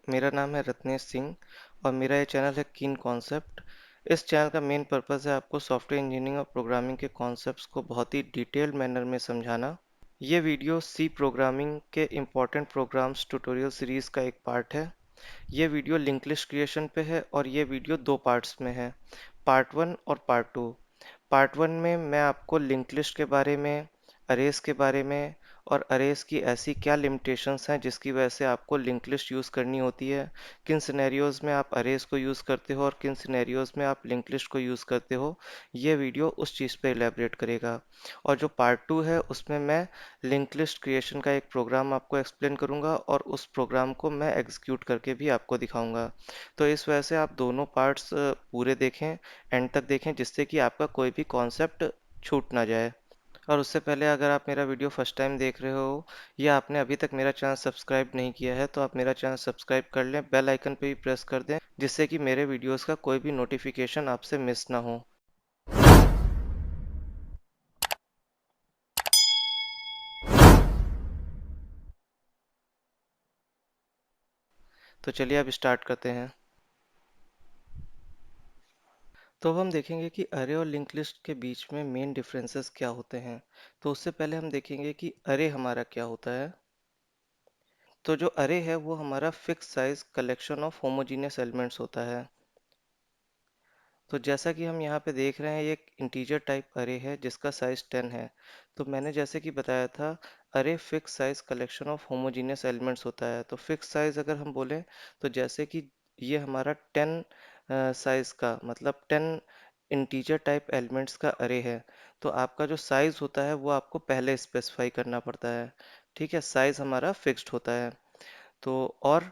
मेरा नाम है रत्नेश सिंह और मेरा ये चैनल है कीन कॉन्सेप्ट। इस चैनल का मेन पर्पस है आपको सॉफ्टवेयर इंजीनियरिंग और प्रोग्रामिंग के कॉन्सेप्ट्स को बहुत ही डिटेल्ड मैनर में समझाना। ये वीडियो सी प्रोग्रामिंग के इम्पोर्टेंट प्रोग्राम्स ट्यूटोरियल सीरीज़ का एक पार्ट है। ये वीडियो लिंक लिस्ट क्रिएशन पे है और ये वीडियो दो पार्ट्स में है, पार्ट वन और पार्ट टू। पार्ट वन में मैं आपको लिंक लिस्ट के बारे में, अरेज के बारे में और अरेज की ऐसी क्या लिमिटेशंस हैं जिसकी वजह से आपको लिंक लिस्ट यूज़ करनी होती है, किन सिनेरियोज में आप अरेज को यूज़ करते हो और किन सिनेरियोज में आप लिंक लिस्ट को यूज़ करते हो, ये वीडियो उस चीज़ पे इलेबरेट करेगा। और जो पार्ट टू है उसमें मैं लिंक लिस्ट क्रिएशन का एक प्रोग्राम आपको एक्सप्लेन करूंगा और उस प्रोग्राम को मैं एग्जीक्यूट करके भी आपको दिखाऊंगा। तो इस वजह से आप दोनों पार्ट्स पूरे देखें, एंड तक देखें, जिससे कि आपका कोई भी कॉन्सेप्ट छूट ना जाए। और उससे पहले अगर आप मेरा वीडियो फर्स्ट टाइम देख रहे हो या आपने अभी तक मेरा चैनल सब्सक्राइब नहीं किया है तो आप मेरा चैनल सब्सक्राइब कर लें, बेल आइकन पे भी प्रेस कर दें, जिससे कि मेरे वीडियोस का कोई भी नोटिफिकेशन आपसे मिस ना हो। तो चलिए अब स्टार्ट करते हैं। तो अब हम देखेंगे कि अरे और लिंक लिस्ट के बीच में मेन डिफरेंसेस क्या होते हैं। तो उससे पहले हम देखेंगे कि अरे हमारा क्या होता है। तो जो अरे है वो हमारा fix size collection of homogeneous elements होता है। तो जैसा कि हम यहाँ पे देख रहे हैं ये एक इंटीजर टाइप अरे है जिसका साइज 10 है। तो मैंने जैसे कि बताया था, अरे fix size collection of homogeneous elements होता है। तो फिक्स साइज अगर हम बोलें तो जैसे कि ये हमारा 10 साइज का मतलब 10 इंटीजर टाइप एलिमेंट्स का अरे है। तो आपका जो साइज होता है वो आपको पहले स्पेसिफाई करना पड़ता है। ठीक है, साइज हमारा फिक्स्ड होता है। तो और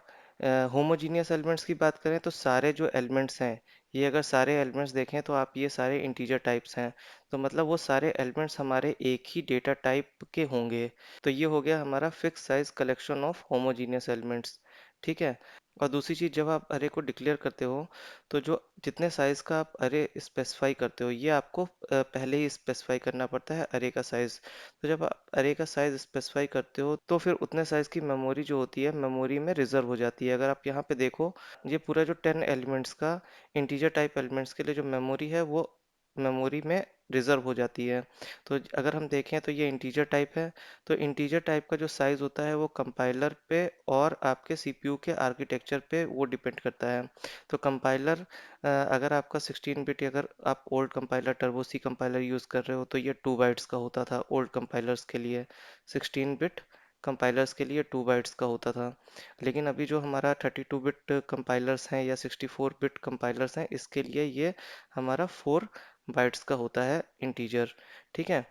होमोजीनियस एलिमेंट्स की बात करें तो सारे जो एलिमेंट्स हैं, ये अगर सारे एलिमेंट्स देखें तो आप ये सारे इंटीजर टाइप्स हैं। तो मतलब वो सारे एलिमेंट्स हमारे एक ही डेटा टाइप के होंगे। तो ये हो गया हमारा fix size collection of homogeneous elements. ठीक है। और दूसरी चीज़, जब आप अरे को डिक्लेयर करते हो तो जो जितने साइज़ का आप अरे स्पेसिफाई करते हो ये आपको पहले ही स्पेसिफाई करना पड़ता है अरे का साइज़। तो जब आप अरे का साइज़ स्पेसिफाई करते हो तो फिर उतने साइज़ की मेमोरी जो होती है मेमोरी में रिजर्व हो जाती है। अगर आप यहाँ पे देखो, ये पूरा जो 10 एलिमेंट्स का इंटीजर टाइप एलिमेंट्स के लिए जो मेमोरी है वो मेमोरी में रिजर्व हो जाती है। तो अगर हम देखें तो ये इंटीजर टाइप है। तो इंटीजर टाइप का जो साइज़ होता है वो कंपाइलर पे और आपके सीपीयू के आर्किटेक्चर पे वो डिपेंड करता है। तो कंपाइलर, अगर आपका 16 बिट, अगर आप old compiler turbo C compiler use कर रहे हो तो ये 2 बाइट्स का होता था ओल्ड कंपाइलर्स के लिए। 16 बिट कंपाइलर्स के लिए 2 बाइट्स का होता था। लेकिन अभी जो हमारा 32 बिट कंपाइलर्स हैं या 64 बिट कंपाइलर्स हैं इसके लिए ये हमारा 4 बाइट्स का होता है इंटीजर। ठीक है।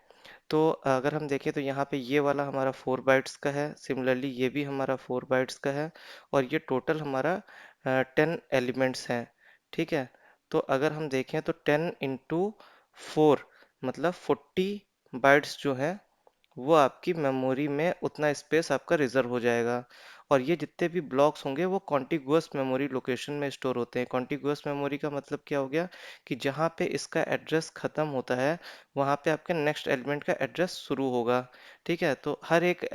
तो अगर हम देखें तो यहाँ पे ये वाला हमारा 4 बाइट्स का है, सिमिलरली ये भी हमारा 4 बाइट्स का है और ये टोटल हमारा 10 एलिमेंट्स हैं। ठीक है। तो अगर हम देखें तो 10 इंटू 4 मतलब 40 बाइट्स जो है वो आपकी मेमोरी में उतना स्पेस आपका रिजर्व हो जाएगा। और ये जितने भी ब्लॉक्स होंगे वो कॉन्टिगुअस मेमोरी लोकेशन में स्टोर होते हैं। कॉन्टिगुअस मेमोरी का मतलब क्या हो गया कि जहाँ पे इसका एड्रेस ख़त्म होता है वहाँ पे आपके नेक्स्ट एलिमेंट का एड्रेस शुरू होगा। ठीक है। तो हर एक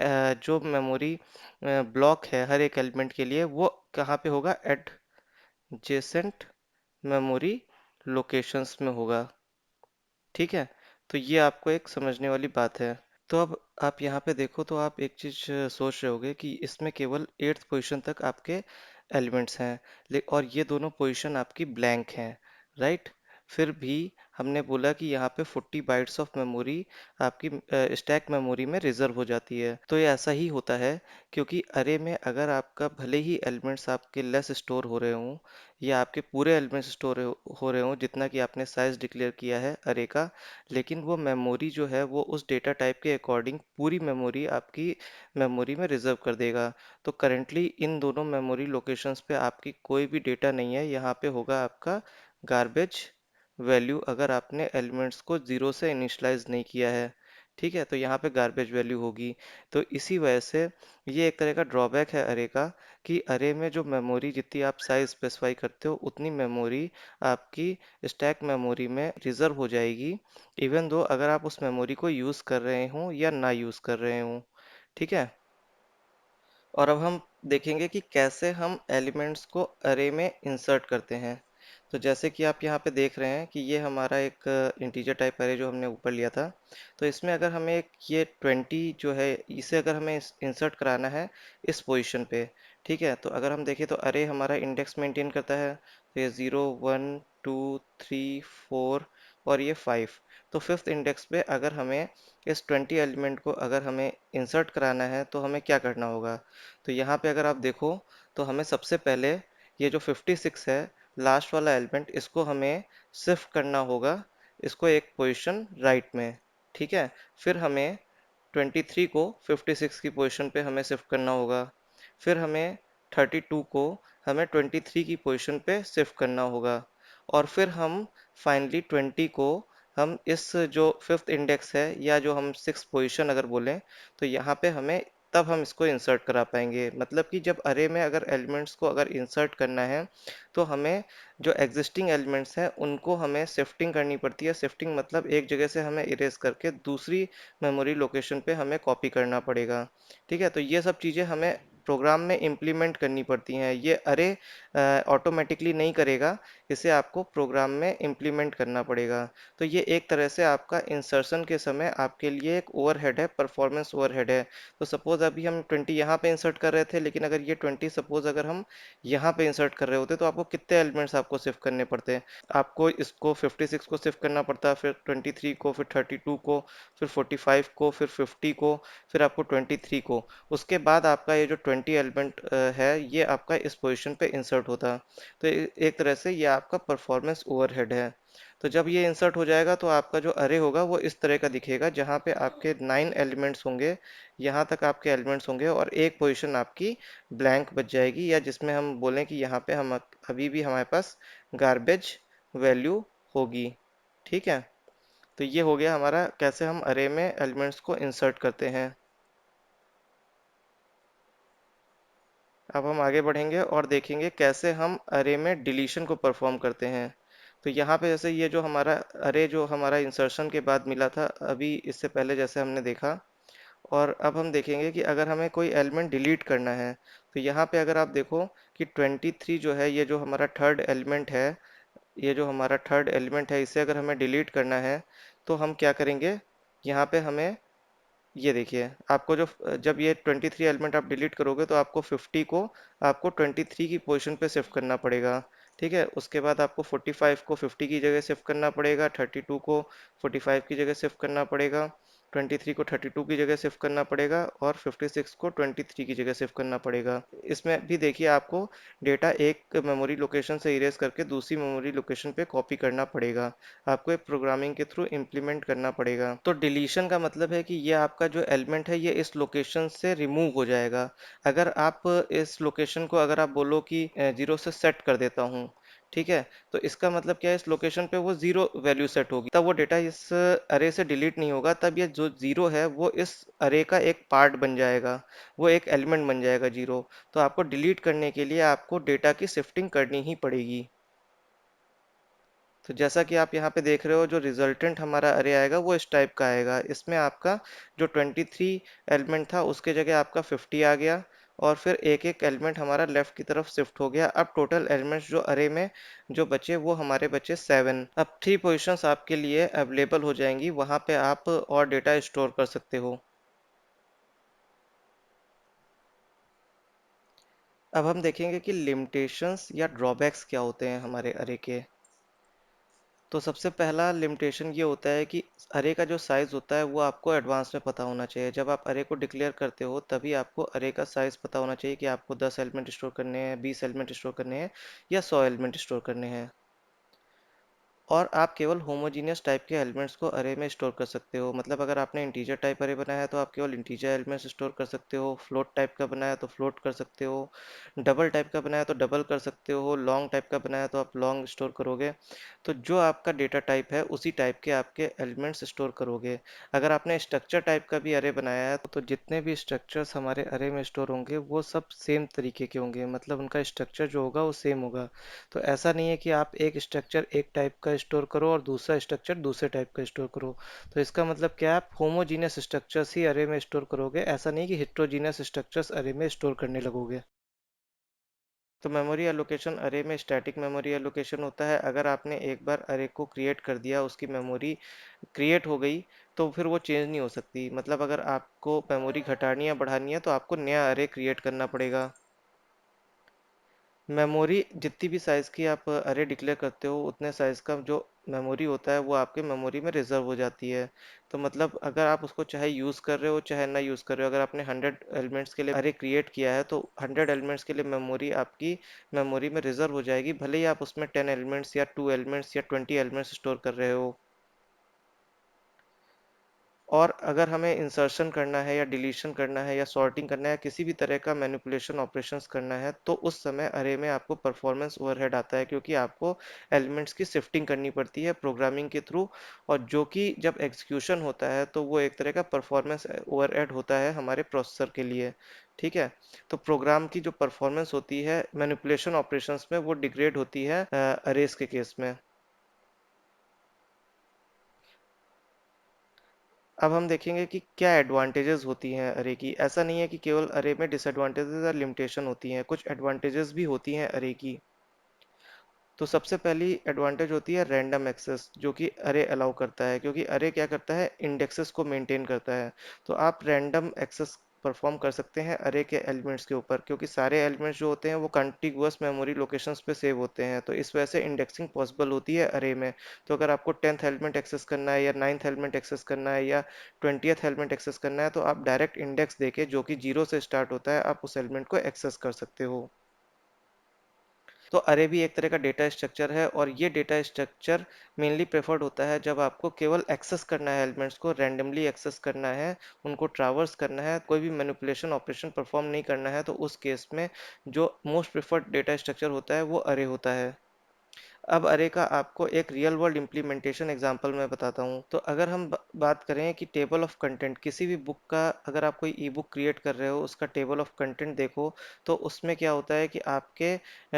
जो मेमोरी ब्लॉक है हर एक एलिमेंट के लिए वो कहाँ पे होगा, एडजेसेंट मेमोरी लोकेशंस में होगा। ठीक है। तो ये आपको एक समझने वाली बात है। तो अब आप यहाँ पे देखो तो आप एक चीज़ सोच रहे होगे कि इसमें केवल 8th पोजीशन तक आपके एलिमेंट्स हैं, और ये दोनों पोजीशन आपकी ब्लैंक हैं, राइट। फिर भी हमने बोला कि यहाँ पे 40 बाइट्स ऑफ मेमोरी आपकी स्टैक मेमोरी में रिजर्व हो जाती है। तो ये ऐसा ही होता है क्योंकि अरे में अगर आपका भले ही एलिमेंट्स आपके लेस स्टोर हो रहे हों या आपके पूरे एलिमेंट्स स्टोर हो रहे हों जितना कि आपने साइज डिक्लेयर किया है अरे का, लेकिन वो मेमोरी जो है वो उस डेटा टाइप के अकॉर्डिंग पूरी मेमोरी आपकी मेमोरी में रिजर्व कर देगा। तो करेंटली इन दोनों मेमोरी लोकेशंस पे आपकी कोई भी डेटा नहीं है, यहाँ पे होगा आपका गार्बेज वैल्यू अगर आपने एलिमेंट्स को ज़ीरो से इनिशलाइज नहीं किया है। ठीक है। तो यहाँ पे गार्बेज वैल्यू होगी। तो इसी वजह से ये एक तरह का ड्रॉबैक है अरे का कि अरे में जो मेमोरी जितनी आप साइज स्पेसिफाई करते हो उतनी मेमोरी आपकी स्टैक मेमोरी में रिजर्व हो जाएगी, इवन दो अगर आप उस मेमोरी को यूज़ कर रहे हों या ना यूज़ कर रहे हों। ठीक है। और अब हम देखेंगे कि कैसे हम एलिमेंट्स को अरे में इंसर्ट करते हैं। तो जैसे कि आप यहाँ पे देख रहे हैं कि ये हमारा एक इंटीजर टाइप अरे जो हमने ऊपर लिया था। तो इसमें अगर हमें एक ये 20 जो है इसे अगर हमें इंसर्ट कराना है इस पोजीशन पे, ठीक है। तो अगर हम देखें तो अरे हमारा इंडेक्स मेंटेन करता है, तो ये 0 1 2 3 4 और ये 5। तो फिफ्थ इंडेक्स पे अगर हमें इस 20 एलिमेंट को अगर हमें इंसर्ट कराना है तो हमें क्या करना होगा। तो यहाँ पे अगर आप देखो तो हमें सबसे पहले ये जो 56 है लास्ट वाला एलिमेंट, इसको हमें शिफ्ट करना होगा, इसको एक पोजीशन राइट में, ठीक है। फिर हमें 23 को 56 की पोजीशन पे हमें शिफ्ट करना होगा। फिर हमें 32 को हमें 23 की पोजीशन पे शिफ्ट करना होगा। और फिर हम फाइनली 20 को हम इस जो फिफ्थ इंडेक्स है या जो हम सिक्स पोजीशन अगर बोलें, तो यहाँ पे हमें तब हम इसको इंसर्ट करा पाएंगे। मतलब कि जब अरे में अगर एलिमेंट्स को अगर इंसर्ट करना है तो हमें जो एग्जिस्टिंग एलिमेंट्स हैं उनको हमें शिफ्टिंग करनी पड़ती है। शिफ्टिंग मतलब एक जगह से हमें इरेज करके दूसरी मेमोरी लोकेशन पे हमें कॉपी करना पड़ेगा, ठीक है। तो ये सब चीज़ें हमें प्रोग्राम में इम्प्लीमेंट करनी पड़ती हैं। ये अरे ऑटोमेटिकली नहीं करेगा, इसे आपको प्रोग्राम में इम्प्लीमेंट करना पड़ेगा। तो ये एक तरह से आपका इंसर्शन के समय आपके लिए एक ओवरहेड है, परफॉर्मेंस ओवरहेड है। तो सपोज अभी हम 20 यहाँ पे इंसर्ट कर रहे थे, लेकिन अगर ये 20 सपोज अगर हम यहाँ पे इंसर्ट कर रहे होते तो आपको कितने एलिमेंट्स आपको शिफ्ट करने पड़ते। आपको इसको 56 को शिफ्ट करना पड़ता, फिर 23 को, फिर 32 को, फिर 45 को, फिर 50 को, फिर आपको 23 को। उसके बाद आपका ये जो 20 एलिमेंट है ये आपका इस पोजीशन पे इंसर्ट होता। तो एक तरह से ये आपका परफॉर्मेंस ओवरहेड है। तो जब ये इंसर्ट हो जाएगा तो आपका जो अरे होगा वो इस तरह का दिखेगा, जहाँ पे आपके 9 एलिमेंट्स होंगे, यहाँ तक आपके एलिमेंट्स होंगे और एक पोजीशन आपकी ब्लैंक बच जाएगी, या जिसमें हम बोलें कि यहाँ पे हम अभी भी हमारे पास गार्बेज वैल्यू होगी, ठीक है। तो ये हो गया हमारा कैसे हम अरे में एलिमेंट्स को इंसर्ट करते हैं। अब हम आगे बढ़ेंगे और देखेंगे कैसे हम अरे में डिलीशन को परफॉर्म करते हैं। तो यहाँ पे जैसे ये जो हमारा अरे जो हमारा इंसर्शन के बाद मिला था अभी इससे पहले जैसे हमने देखा, और अब हम देखेंगे कि अगर हमें कोई एलिमेंट डिलीट करना है तो यहाँ पे अगर आप देखो कि 23 जो है ये जो हमारा थर्ड एलिमेंट है, ये जो हमारा थर्ड एलिमेंट है इसे अगर हमें डिलीट करना है तो हम क्या करेंगे। यहाँ पे हमें ये देखिए आपको जो जब ये 23 एलिमेंट आप डिलीट करोगे तो आपको 50 को आपको 23 की पोजीशन पे शिफ्ट करना पड़ेगा, ठीक है। उसके बाद आपको 45 को 50 की जगह शिफ्ट करना पड़ेगा, 32 को 45 की जगह शिफ्ट करना पड़ेगा, 23 को 32 की जगह शिफ्ट करना पड़ेगा और 56 को 23 की जगह शिफ्ट करना पड़ेगा। इसमें भी देखिए आपको डेटा एक मेमोरी लोकेशन से इरेज करके दूसरी मेमोरी लोकेशन पे कॉपी करना पड़ेगा, आपको एक प्रोग्रामिंग के थ्रू इम्प्लीमेंट करना पड़ेगा। तो डिलीशन का मतलब है कि ये आपका जो एलिमेंट है ये इस लोकेशन से रिमूव हो जाएगा। अगर आप इस लोकेशन को अगर आप बोलो कि 0 से सेट कर देता हूँ, ठीक है। तो इसका मतलब क्या है, इस लोकेशन पे वो 0 वैल्यू सेट होगी, तब वो डेटा इस अरे से डिलीट नहीं होगा, तब ये जो 0 है वो इस अरे का एक पार्ट बन जाएगा, वो एक एलिमेंट बन जाएगा 0। तो आपको डिलीट करने के लिए आपको डेटा की शिफ्टिंग करनी ही पड़ेगी। तो जैसा कि आप यहाँ पे देख रहे हो जो रिजल्टेंट हमारा अरे आएगा वो इस टाइप का आएगा। इसमें आपका जो 23 एलिमेंट था उसके जगह आपका 50 आ गया, और फिर एक एक एलिमेंट हमारा लेफ्ट की तरफ शिफ्ट हो गया। अब टोटल एलिमेंट्स जो अरे में जो बचे वो हमारे बचे 7। अब 3 पोजीशंस आपके लिए अवेलेबल हो जाएंगी, वहाँ पे आप और डेटा स्टोर कर सकते हो। अब हम देखेंगे कि लिमिटेशंस या ड्रॉबैक्स क्या होते हैं हमारे अरे के। तो सबसे पहला लिमिटेशन ये होता है कि अरे का जो साइज़ होता है वो आपको एडवांस में पता होना चाहिए। जब आप अरे को डिक्लेयर करते हो तभी आपको अरे का साइज़ पता होना चाहिए कि आपको 10 एलिमेंट स्टोर करने हैं, 20 एलिमेंट स्टोर करने हैं या 100 एलिमेंट स्टोर करने हैं। और आप केवल होमोजीनियस टाइप के एलिमेंट्स को अरे में स्टोर कर सकते हो। मतलब अगर आपने इंटीजर टाइप अरे बनाया है तो आप केवल इंटीजर एलिमेंट्स स्टोर कर सकते हो, फ्लोट टाइप का बनाया तो फ्लोट कर सकते हो, डबल टाइप का बनाया तो डबल कर सकते हो, लॉन्ग टाइप का बनाया तो आप लॉन्ग स्टोर करोगे। तो जो आपका डेटा टाइप है उसी टाइप के आपके एलिमेंट्स स्टोर करोगे। अगर आपने स्ट्रक्चर टाइप का भी अरे बनाया है तो जितने भी स्ट्रक्चर्स हमारे अरे में स्टोर होंगे वो सब सेम तरीके के होंगे, मतलब उनका स्ट्रक्चर जो होगा वो सेम होगा। तो ऐसा नहीं है कि आप एक स्ट्रक्चर एक टाइप का का स्टोर करो और दूसरा स्ट्रक्चर दूसरे टाइप का स्टोर करो। तो इसका मतलब क्या है, आप होमोजीनियस स्ट्रक्चर्स ही अरे में स्टोर करोगे, ऐसा नहीं कि हेट्रोजीनियस स्ट्रक्चर्स अरे में स्टोर करने लगोगे। तो मेमोरी एलोकेशन अरे में स्टैटिक मेमोरी एलोकेशन होता है। अगर आपने एक बार अरे को क्रिएट कर दिया, उसकी मेमोरी क्रिएट हो गई, तो फिर वो चेंज नहीं हो सकती। मतलब अगर आपको मेमोरी घटानी या बढ़ानी है तो आपको नया अरे क्रिएट करना पड़ेगा। मेमोरी जितनी भी साइज़ की आप अरे डिक्लेयर करते हो, उतने साइज़ का जो मेमोरी होता है वो आपके मेमोरी में रिजर्व हो जाती है। तो मतलब अगर आप उसको चाहे यूज़ कर रहे हो चाहे ना यूज़ कर रहे हो, अगर आपने 100 एलिमेंट्स के लिए अरे क्रिएट किया है तो 100 एलिमेंट्स के लिए मेमोरी आपकी मेमोरी में रिजर्व हो जाएगी, भले ही आप उसमें 10 एलिमेंट्स या 2 एलिमेंट्स या 20 एलिमेंट्स स्टोर कर रहे हो। और अगर हमें इंसर्शन करना है या डिलीशन करना है या सॉर्टिंग करना है, किसी भी तरह का मैनिपुलेशन ऑपरेशंस करना है, तो उस समय अरे में आपको परफॉर्मेंस ओवरहेड आता है, क्योंकि आपको एलिमेंट्स की शिफ्टिंग करनी पड़ती है प्रोग्रामिंग के थ्रू। और जो कि जब एग्जीक्यूशन होता है तो वो एक तरह का परफॉर्मेंस ओवरहेड होता है हमारे प्रोसेसर के लिए। ठीक है। तो प्रोग्राम की जो परफॉर्मेंस होती है मैनिपुलेशन ऑपरेशंस में, वो डिग्रेड होती है अरेज के केस में। अब हम देखेंगे कि क्या एडवांटेजेस होती हैं अरे की। ऐसा नहीं है कि केवल अरे में डिसएडवांटेजेस या लिमिटेशन होती हैं, कुछ एडवांटेजेस भी होती हैं अरे की। तो सबसे पहली एडवांटेज होती है रैंडम एक्सेस, जो कि अरे अलाउ करता है, क्योंकि अरे क्या करता है, इंडेक्सेस को मेंटेन करता है। तो आप रैंडम एक्सेस परफॉर्म कर सकते हैं अरे के एलिमेंट्स के ऊपर, क्योंकि सारे एलिमेंट्स जो होते हैं वो कंटिगुअस मेमोरी लोकेशंस पे सेव होते हैं, तो इस वजह से इंडेक्सिंग पॉसिबल होती है अरे में। तो अगर आपको 10th एलिमेंट एक्सेस करना है या 9th एलिमेंट एक्सेस करना है या 20th एलिमेंट एक्सेस करना है, तो आप डायरेक्ट इंडेक्स देके, जो कि 0 से स्टार्ट होता है, आप उस एलिमेंट को एक्सेस कर सकते हो। तो अरे भी एक तरह का डेटा स्ट्रक्चर है, और ये डेटा स्ट्रक्चर मेनली प्रेफर्ड होता है जब आपको केवल एक्सेस करना है, एलिमेंट्स को रैंडमली एक्सेस करना है, उनको ट्रावर्स करना है, कोई भी मैनिपुलेशन ऑपरेशन परफॉर्म नहीं करना है। तो उस केस में जो मोस्ट प्रेफर्ड डेटा स्ट्रक्चर होता है वो अरे होता है। अब अरे का आपको एक रियल वर्ल्ड इम्प्लीमेंटेशन एग्जांपल मैं बताता हूँ। तो अगर हम बात करें कि टेबल ऑफ कंटेंट किसी भी बुक का, अगर आप कोई ई बुक क्रिएट कर रहे हो, उसका टेबल ऑफ कंटेंट देखो, तो उसमें क्या होता है कि आपके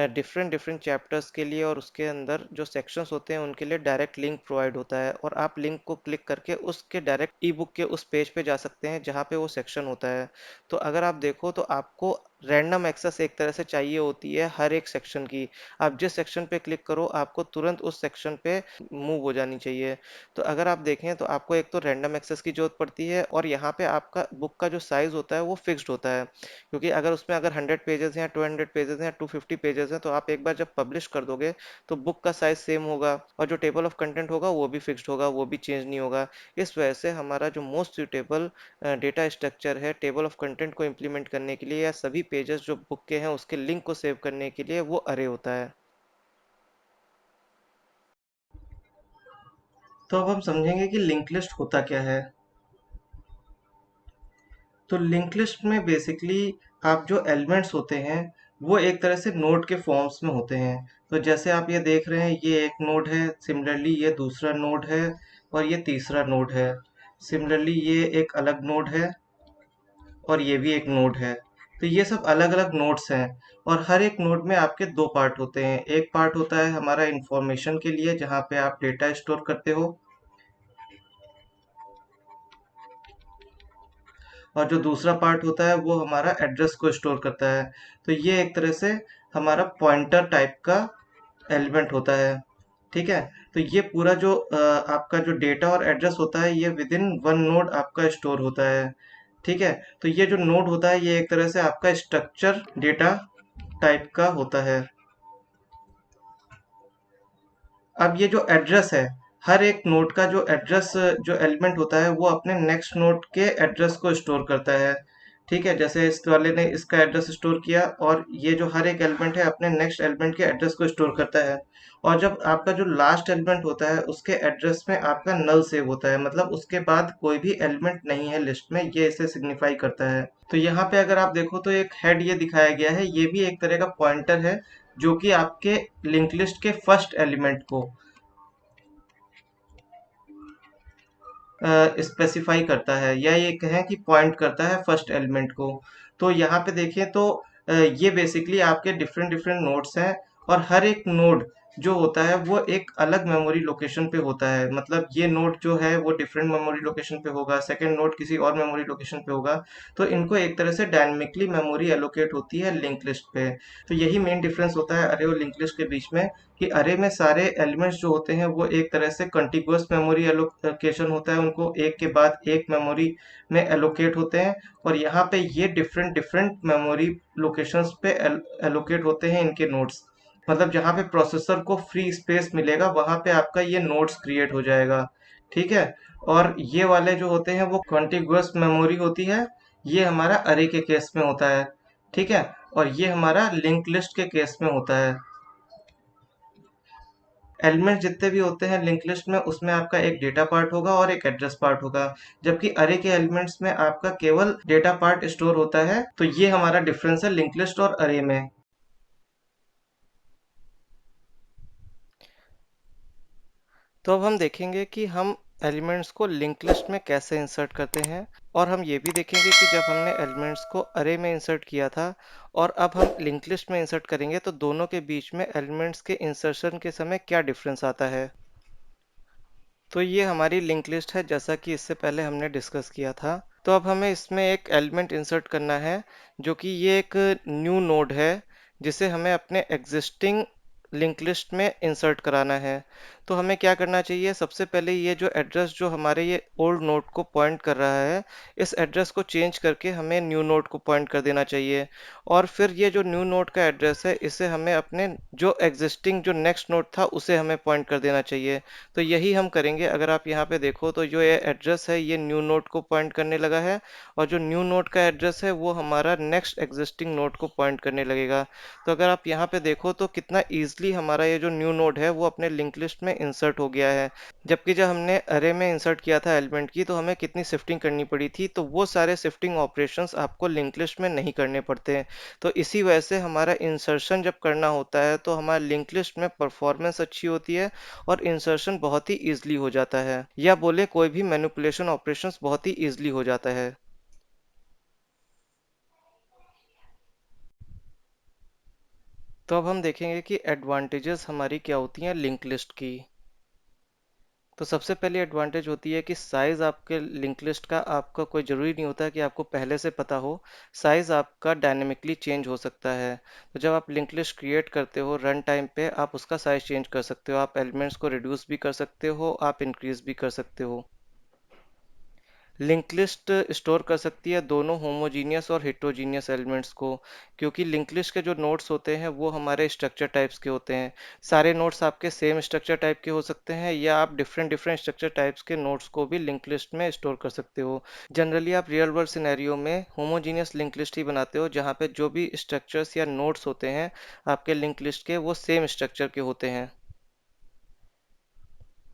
डिफरेंट डिफरेंट चैप्टर्स के लिए और उसके अंदर जो सेक्शंस होते हैं उनके लिए डायरेक्ट लिंक प्रोवाइड होता है, और आप लिंक को क्लिक करके उसके डायरेक्ट ई बुक के उस पेज पे जा सकते हैं जहाँ पे वो सेक्शन होता है। तो अगर आप देखो तो आपको रैंडम एक्सेस एक तरह से चाहिए होती है हर एक सेक्शन की। आप जिस सेक्शन पे क्लिक करो आपको तुरंत उस सेक्शन पे मूव हो जानी चाहिए। तो अगर आप देखें तो आपको एक तो रैंडम एक्सेस की जरूरत पड़ती है, और यहाँ पे आपका बुक का जो साइज होता है वो फिक्स्ड होता है, क्योंकि अगर उसमें अगर 100 पेजेस हैं, 200 पेजेस हैं, 250 पेजेस हैं, तो आप एक बार जब पब्लिश कर दोगे तो बुक का साइज सेम होगा, और जो टेबल ऑफ कंटेंट होगा वो भी फिक्स्ड होगा, वो भी चेंज नहीं होगा। इस वजह से हमारा जो मोस्ट सुटेबल डेटा स्ट्रक्चर है टेबल ऑफ कंटेंट को इम्प्लीमेंट करने के लिए, या सभी पेजेस जो बुक के हैं उसके लिंक को सेव करने के लिए, वो अरे होता है। तो अब हम समझेंगे कि लिंक लिस्ट होता क्या है। तो लिंक लिस्ट में बेसिकली आप जो एलिमेंट्स होते हैं वो एक तरह से नोड के फॉर्म्स में होते हैं। तो जैसे आप ये देख रहे हैं, ये एक नोड है, सिमिलरली ये दूसरा नोड है, और ये तीसरा नोड है। सिमिलरली ये एक अलग नोड है, और ये भी एक नोड है। तो ये सब अलग अलग नोड्स हैं, और हर एक नोड में आपके दो पार्ट होते हैं। एक पार्ट होता है हमारा इंफॉर्मेशन के लिए, जहाँ पे आप डेटा स्टोर करते हो, और जो दूसरा पार्ट होता है वो हमारा एड्रेस को स्टोर करता है। तो ये एक तरह से हमारा पॉइंटर टाइप का एलिमेंट होता है। ठीक है। तो ये पूरा जो आपका जो डेटा और एड्रेस होता है, ये विद इन वन नोड आपका स्टोर होता है। ठीक है। तो ये जो नोड होता है ये एक तरह से आपका स्ट्रक्चर डेटा टाइप का होता है। अब ये जो एड्रेस है, हर एक नोड का जो एड्रेस जो एलिमेंट होता है वो अपने नेक्स्ट नोड के एड्रेस को स्टोर करता है। ठीक है। जैसे इस वाले ने इसका एड्रेस स्टोर किया, और ये जो हर एक एलिमेंट है अपने नेक्स्ट एलिमेंट के एड्रेस को स्टोर करता है। और जब आपका जो लास्ट एलिमेंट होता है उसके एड्रेस में आपका नल सेव होता है, मतलब उसके बाद कोई भी एलिमेंट नहीं है लिस्ट में, ये इसे सिग्निफाई करता है। तो यहाँ पे अगर आप देखो तो एक हेड ये दिखाया गया है, ये भी एक तरह का पॉइंटर है, जो कि आपके लिंक लिस्ट के फर्स्ट एलिमेंट को स्पेसिफाई करता है, या ये कहें कि पॉइंट करता है फर्स्ट एलिमेंट को। तो यहाँ पे देखें तो ये बेसिकली आपके डिफरेंट डिफरेंट नोड्स हैं, और हर एक नोड जो होता है वो एक अलग मेमोरी लोकेशन पे होता है, मतलब ये नोड जो है वो डिफरेंट मेमोरी लोकेशन पे होगा, सेकंड नोड किसी और मेमोरी लोकेशन पे होगा। तो इनको एक तरह से डायनेमिकली मेमोरी एलोकेट होती है लिंक लिस्ट पे। तो यही मेन डिफरेंस होता है अरे और लिंक लिस्ट के बीच में, कि अरे में सारे एलिमेंट्स जो होते हैं वो एक तरह से कंटिगुअस मेमोरी एलोकेशन होता है, उनको एक के बाद एक मेमोरी में एलोकेट होते हैं। और यहाँ पे ये डिफरेंट डिफरेंट मेमोरी लोकेशंस पे एलोकेट होते हैं इनके नोड्स। मतलब जहाँ पे प्रोसेसर को फ्री स्पेस मिलेगा वहाँ पे आपका ये नोड्स क्रिएट हो जाएगा। ठीक है। और ये वाले जो होते हैं वो कॉन्टिगुअस मेमोरी होती है, ये हमारा अरे के केस में होता है। ठीक है। और ये हमारा लिंक लिस्ट के केस में होता है। एलिमेंट जितने भी होते हैं लिंक लिस्ट में, उसमें आपका एक डेटा पार्ट होगा और एक एड्रेस पार्ट होगा, जबकि अरे के एलिमेंट्स में आपका केवल डेटा पार्ट स्टोर होता है। तो ये हमारा डिफरेंस है लिंक लिस्ट और अरे में। तो अब हम देखेंगे कि हम एलिमेंट्स को लिंक लिस्ट में कैसे इंसर्ट करते हैं, और हम ये भी देखेंगे कि जब हमने एलिमेंट्स को अरे में इंसर्ट किया था और अब हम लिंक लिस्ट में इंसर्ट करेंगे तो दोनों के बीच में एलिमेंट्स के इंसर्शन के समय क्या डिफरेंस आता है। तो ये हमारी लिंक लिस्ट है, जैसा कि इससे पहले हमने डिस्कस किया था। तो अब हमें इसमें एक एलिमेंट इंसर्ट करना है, जो कि ये एक न्यू नोड है जिसे हमें अपने एग्जिस्टिंग लिंक लिस्ट में इंसर्ट कराना है। तो हमें क्या करना चाहिए, सबसे पहले ये जो एड्रेस जो हमारे ये ओल्ड नोड को पॉइंट कर रहा है, इस एड्रेस को चेंज करके हमें न्यू नोड को पॉइंट कर देना चाहिए। और फिर ये जो न्यू नोड का एड्रेस है इसे हमें अपने जो एग्जिस्टिंग जो नेक्स्ट नोड था उसे हमें पॉइंट कर देना चाहिए। तो यही हम करेंगे। अगर आप यहाँ पे देखो तो जो ये एड्रेस है ये न्यू नोड को पॉइंट करने लगा है, और जो न्यू नोड का एड्रेस है वो हमारा नेक्स्ट एग्जिस्टिंग नोड को पॉइंट करने लगेगा। तो अगर आप यहाँ पे देखो तो कितना ईजिली हमारा ये जो न्यू नोड है वो अपने लिंक लिस्ट में इंसर्ट हो गया है। जबकि जब हमने अरे में इंसर्ट किया था एलिमेंट की तो हमें कितनी शिफ्टिंग करनी पड़ी थी, तो वो सारे शिफ्टिंग ऑपरेशंस आपको लिंक लिस्ट में नहीं करने पड़ते हैं। तो इसी वजह से हमारा इंसर्शन जब करना होता है तो हमारा लिंक लिस्ट में परफॉर्मेंस अच्छी होती है और इंसर्शन बहुत ही ईजिली हो जाता है, या बोले कोई भी मैनिपुलेशन ऑपरेशंस बहुत ही ईजिली हो जाता है। तो अब हम देखेंगे कि एडवांटेजेस हमारी क्या होती हैं लिंक लिस्ट की। तो सबसे पहली एडवांटेज होती है कि साइज़ आपके लिंक लिस्ट का आपका कोई ज़रूरी नहीं होता कि आपको पहले से पता हो। साइज़ आपका डायनेमिकली चेंज हो सकता है। तो जब आप लिंक लिस्ट क्रिएट करते हो रन टाइम पे आप उसका साइज़ चेंज कर सकते हो, आप एलिमेंट्स को रिड्यूस भी कर सकते हो, आप इंक्रीज भी कर सकते हो। लिंक लिस्ट स्टोर कर सकती है दोनों होमोजीनियस और हेट्रोजीनियस एलिमेंट्स को, क्योंकि लिंक लिस्ट के जो नोड्स होते हैं वो हमारे स्ट्रक्चर टाइप्स के होते हैं। सारे नोड्स आपके सेम स्ट्रक्चर टाइप के हो सकते हैं, या आप डिफरेंट डिफरेंट स्ट्रक्चर टाइप्स के नोड्स को भी लिंक लिस्ट में स्टोर कर सकते हो। जनरली आप रियल वर्ल्ड सिनेरियो में होमोजीनियस लिंक लिस्ट ही बनाते हो, जहाँ पे जो भी स्ट्रक्चर्स या नोड्स होते हैं आपके लिंक लिस्ट के वो सेम स्ट्रक्चर के होते हैं।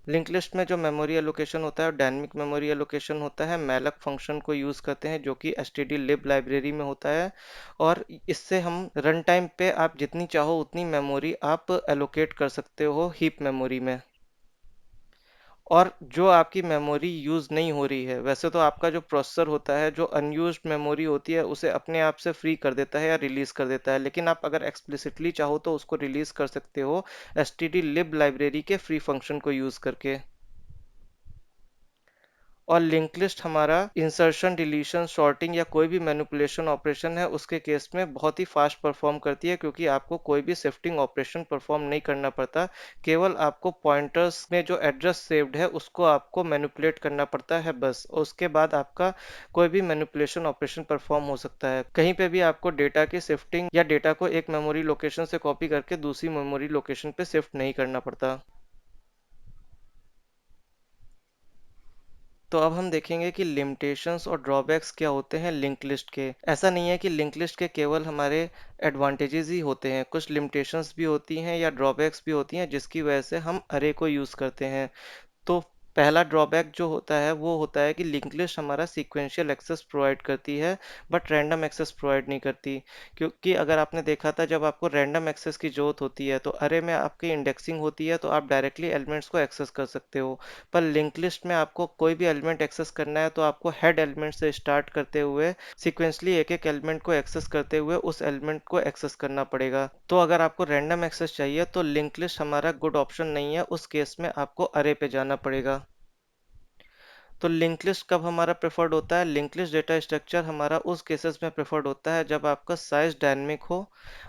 लिंक लिस्ट में जो मेमोरी एलोकेशन होता है डायनेमिक मेमोरी एलोकेशन होता है, मैलक फंक्शन को यूज़ करते हैं जो कि stdlib लाइब्रेरी में होता है। और इससे हम रन टाइम पे आप जितनी चाहो उतनी मेमोरी आप एलोकेट कर सकते हो हीप मेमोरी में। और जो आपकी मेमोरी यूज़ नहीं हो रही है, वैसे तो आपका जो प्रोसेसर होता है जो अनयूज्ड मेमोरी होती है उसे अपने आप से फ्री कर देता है या रिलीज़ कर देता है, लेकिन आप अगर एक्सप्लिसिटली चाहो तो उसको रिलीज़ कर सकते हो stdlib लाइब्रेरी के फ्री फंक्शन को यूज़ करके। और लिंक लिस्ट हमारा इंसर्शन डिलीशन सॉर्टिंग या कोई भी मैनिपुलेशन ऑपरेशन है उसके केस में बहुत ही फास्ट परफॉर्म करती है, क्योंकि आपको कोई भी शिफ्टिंग ऑपरेशन परफॉर्म नहीं करना पड़ता। केवल आपको पॉइंटर्स में जो एड्रेस सेव्ड है उसको आपको मैनिपुलेट करना पड़ता है बस, और उसके बाद आपका कोई भी मैनिपुलेशन ऑपरेशन परफॉर्म हो सकता है। कहीं पे भी आपको डेटा की शिफ्टिंग या डेटा को एक मेमोरी लोकेशन से कॉपी करके दूसरी मेमोरी लोकेशन पे शिफ्ट नहीं करना पड़ता। तो अब हम देखेंगे कि लिमिटेशंस और ड्रॉबैक्स क्या होते हैं लिंक लिस्ट के। ऐसा नहीं है कि लिंक लिस्ट के केवल हमारे एडवांटेजेस ही होते हैं, कुछ लिमिटेशंस भी होती हैं या ड्रॉबैक्स भी होती हैं जिसकी वजह से हम अरे को यूज़ करते हैं। तो पहला ड्रॉबैक जो होता है वो होता है कि लिंक लिस्ट हमारा सीक्वेंशियल एक्सेस प्रोवाइड करती है बट रैंडम एक्सेस प्रोवाइड नहीं करती। क्योंकि अगर आपने देखा था, जब आपको रैंडम एक्सेस की जरूरत होती है तो अरे में आपकी इंडेक्सिंग होती है तो आप डायरेक्टली एलिमेंट्स को एक्सेस कर सकते हो। पर लिंक लिस्ट में आपको कोई भी एलिमेंट एक्सेस करना है तो आपको हेड एलिमेंट से स्टार्ट करते हुए सिक्वेंसली एक एक एलिमेंट को एक्सेस करते हुए उस एलिमेंट को एक्सेस करना पड़ेगा। तो अगर आपको रैंडम एक्सेस चाहिए तो लिंक लिस्ट हमारा गुड ऑप्शन नहीं है, उस केस में आपको अरे पे जाना पड़ेगा। तो लिंक लिस्ट कब हमारा प्रेफर्ड होता है? लिंक लिस्ट डेटा स्ट्रक्चर हमारा उस केसेस में प्रेफर्ड होता है जब आपका साइज डायनेमिक हो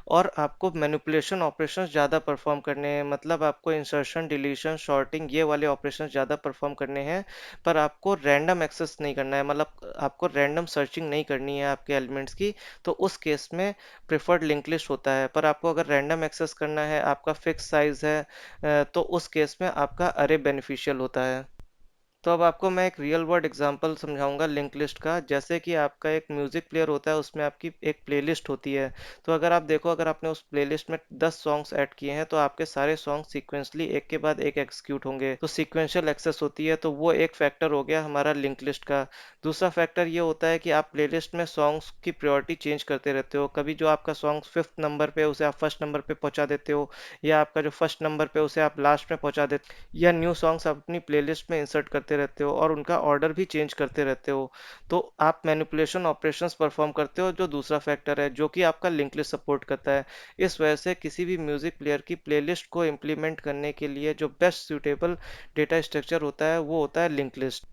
और आपको मैनिपुलेशन ऑपरेशंस ज़्यादा परफॉर्म करने हैं। मतलब आपको इंसर्शन, डिलीशन, शॉर्टिंग ये वाले ऑपरेशंस ज़्यादा परफॉर्म करने हैं, पर आपको रैंडम एक्सेस नहीं करना है, मतलब आपको रैंडम सर्चिंग नहीं करनी है आपके एलिमेंट्स की। तो उस केस में प्रेफर्ड लिंक लिस्ट होता है। पर आपको अगर रैंडम एक्सेस करना है, आपका फिक्स साइज है, तो उस केस में आपका अरे बेनिफिशियल होता है। तो अब आपको मैं एक रियल वर्ल्ड एग्जांपल समझाऊंगा लिंक लिस्ट का। जैसे कि आपका एक म्यूजिक प्लेयर होता है, उसमें आपकी एक प्लेलिस्ट होती है। तो अगर आप देखो, अगर आपने उस प्लेलिस्ट में 10 सॉन्ग्स ऐड किए हैं तो आपके सारे सॉन्ग सीक्वेंसली एक के बाद एक एग्जीक्यूट होंगे, तो सीक्वेंशियल एक्सेस होती है। तो वो एक फैक्टर हो गया हमारा लिंक लिस्ट का। दूसरा फैक्टर ये होता है कि आप प्लेलिस्ट में सॉन्ग्स की प्रायोरिटी चेंज करते रहते हो। कभी जो आपका सॉन्ग 5th नंबर पे उसे आप फर्स्ट नंबर पे पहुंचा देते हो, या आपका जो फर्स्ट नंबर पे उसे आप लास्ट में पहुंचा देते हो, या न्यू सॉन्ग्स आप अपनी प्लेलिस्ट में इंसर्ट करते रहते हो और उनका ऑर्डर भी चेंज करते रहते हो। तो आप मैनिपुलेशन ऑपरेशंस परफॉर्म करते हो, जो दूसरा फैक्टर है जो कि आपका लिंक लिस्ट सपोर्ट करता है। इस वजह से किसी भी म्यूजिक प्लेयर की प्लेलिस्ट को इम्प्लीमेंट करने के लिए जो बेस्ट सूटेबल डेटा स्ट्रक्चर होता है वो होता है लिंक लिस्ट।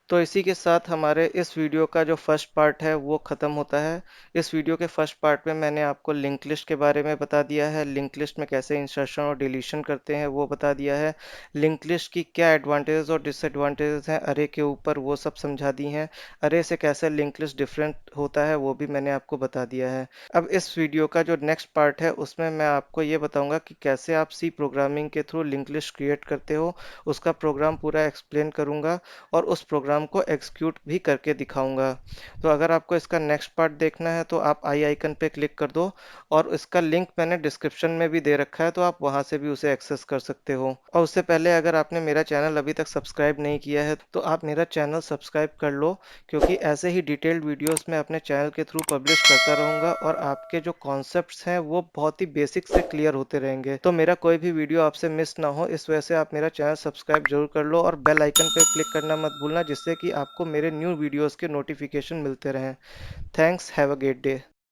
तो इसी के साथ हमारे इस वीडियो का जो फर्स्ट पार्ट है वो ख़त्म होता है। इस वीडियो के फर्स्ट पार्ट में मैंने आपको लिंक लिस्ट के बारे में बता दिया है, लिंक लिस्ट में कैसे इंसर्शन और डिलीशन करते हैं वो बता दिया है, लिंक लिस्ट की क्या एडवांटेजेस और डिसएडवांटेजेस हैं अरे के ऊपर वो सब समझा दी हैं, अरे से कैसे लिंक लिस्ट डिफरेंट होता है वो भी मैंने आपको बता दिया है। अब इस वीडियो का जो नेक्स्ट पार्ट है उसमें मैं आपको ये बताऊंगा कि कैसे आप सी प्रोग्रामिंग के थ्रू लिंक लिस्ट क्रिएट करते हो, उसका प्रोग्राम पूरा एक्सप्लेन करूंगा और उस प्रोग्राम को एग्जीक्यूट भी करके दिखाऊंगा। तो अगर आपको इसका नेक्स्ट पार्ट देखना है तो आप आई आइकन पे क्लिक कर दो, और इसका लिंक मैंने डिस्क्रिप्शन में भी दे रखा है, तो आप वहां से भी उसे एक्सेस कर सकते हो। और उससे पहले अगर आपने मेरा चैनल अभी तक सब्सक्राइब नहीं किया है तो आप मेरा चैनल सब्सक्राइब कर लो, क्योंकि ऐसे ही डिटेल्ड वीडियोस मैं अपने चैनल के थ्रू पब्लिश करता रहूंगा और आपके जो कॉन्सेप्ट्स हैं वो बहुत ही बेसिक से क्लियर होते रहेंगे। तो मेरा कोई भी वीडियो आपसे मिस ना हो, इस वजह से आप मेरा चैनल सब्सक्राइब जरूर कर लो और बेल आइकन पे क्लिक करना मत भूलना, जिससे कि आपको मेरे न्यू वीडियोस के नोटिफिकेशन मिलते रहें। Thanks, have a great day.